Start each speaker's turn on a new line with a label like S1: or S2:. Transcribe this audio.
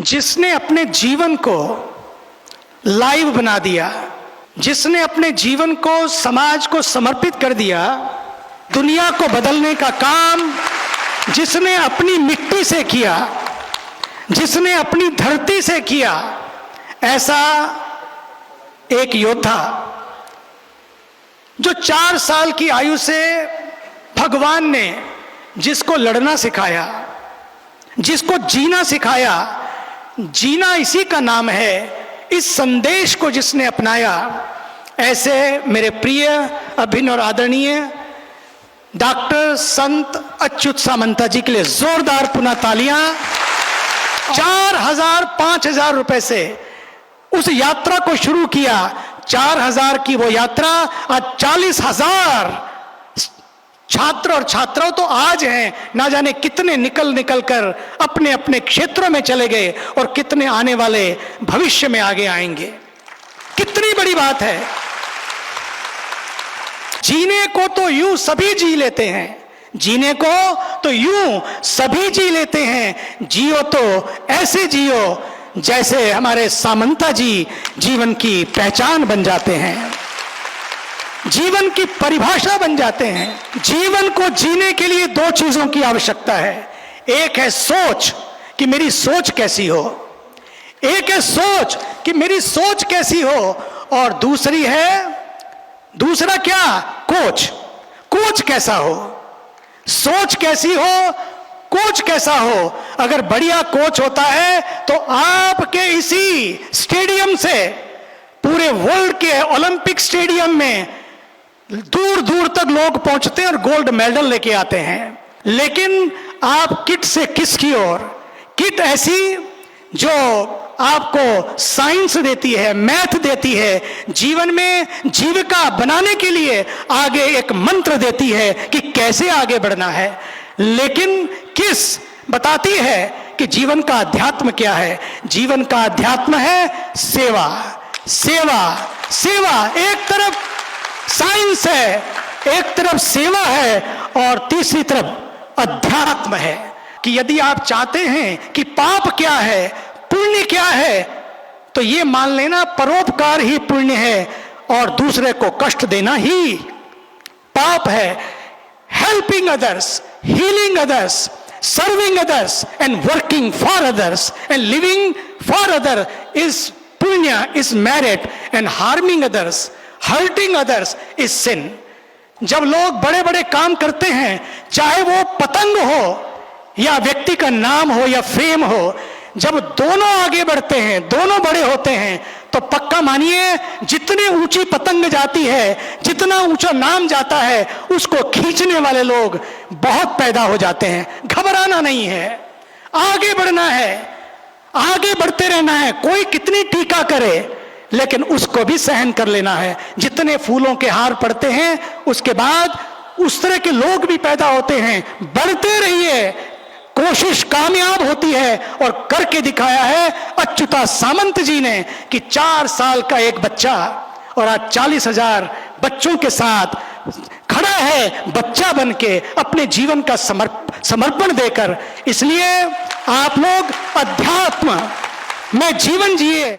S1: जिसने अपने जीवन को लाइव बना दिया, जिसने अपने जीवन को समाज को समर्पित कर दिया, दुनिया को बदलने का काम जिसने अपनी मिट्टी से किया, जिसने अपनी धरती से किया, ऐसा एक योद्धा जो 4 साल की आयु से भगवान ने जिसको लड़ना सिखाया, जिसको जीना सिखाया, जीना इसी का नाम है, इस संदेश को जिसने अपनाया, ऐसे मेरे प्रिय अभिन्न और आदरणीय डॉक्टर संत अच्युत सामंता जी के लिए जोरदार पुनः तालियां। 4,000-5,000 रुपए से उस यात्रा को शुरू किया। 4,000 की वो यात्रा आज 40,000 छात्र और छात्राओं तो आज हैं, ना जाने कितने निकल कर अपने अपने क्षेत्रों में चले गए और कितने आने वाले भविष्य में आगे आएंगे। कितनी बड़ी बात है। जीने को तो यूं सभी जी लेते हैं, जीने को तो यूं सभी जी लेते हैं, जियो तो ऐसे जियो जैसे हमारे सामंता जी जीवन की पहचान बन जाते हैं, जीवन की परिभाषा बन जाते हैं। जीवन को जीने के लिए 2 चीजों की आवश्यकता है। एक है सोच कि मेरी सोच कैसी हो, एक है सोच कि मेरी सोच कैसी हो, और दूसरा क्या, कोच कैसा हो, सोच कैसी हो, कोच कैसा हो। अगर बढ़िया कोच होता है तो आपके इसी स्टेडियम से पूरे वर्ल्ड के ओलंपिक स्टेडियम में दूर दूर तक लोग पहुंचते हैं और गोल्ड मेडल लेके आते हैं। लेकिन आप किट से किसकी ओर, किट ऐसी जो आपको साइंस देती है, मैथ देती है, जीवन में जीविका बनाने के लिए आगे एक मंत्र देती है कि कैसे आगे बढ़ना है। लेकिन किस बताती है कि जीवन का अध्यात्म क्या है। जीवन का अध्यात्म है सेवा, सेवा, सेवा। एक तरफ साइंस है, एक तरफ सेवा है, और तीसरी तरफ अध्यात्म है कि यदि आप चाहते हैं कि पाप क्या है, पुण्य क्या है, तो ये मान लेना परोपकार ही पुण्य है और दूसरे को कष्ट देना ही पाप है। Helping others, healing others, serving others and working for others and living for others is punya, is merit, and harming others, hurting others is sin. जब लोग बड़े बड़े काम करते हैं, चाहे वो पतंग हो या व्यक्ति का नाम हो या फेम हो, जब दोनों आगे बढ़ते हैं, दोनों बड़े होते हैं, तो पक्का मानिए जितनी ऊंची पतंग जाती है, जितना ऊंचा नाम जाता है, उसको खींचने वाले लोग बहुत पैदा हो जाते हैं। घबराना नहीं है, आगे बढ़ना है, आगे बढ़ते रहना है। कोई कितनी टीका करे लेकिन उसको भी सहन कर लेना है। जितने फूलों के हार पड़ते हैं उसके बाद उस तरह के लोग भी पैदा होते हैं। बढ़ते रहिए, कोशिश कामयाब होती है, और करके दिखाया है अच्युता सामंत जी ने कि 4 साल का एक बच्चा और आज 40,000 बच्चों के साथ खड़ा है, बच्चा बन के अपने जीवन का समर्पण देकर। इसलिए आप लोग अध्यात्म में जीवन जिए।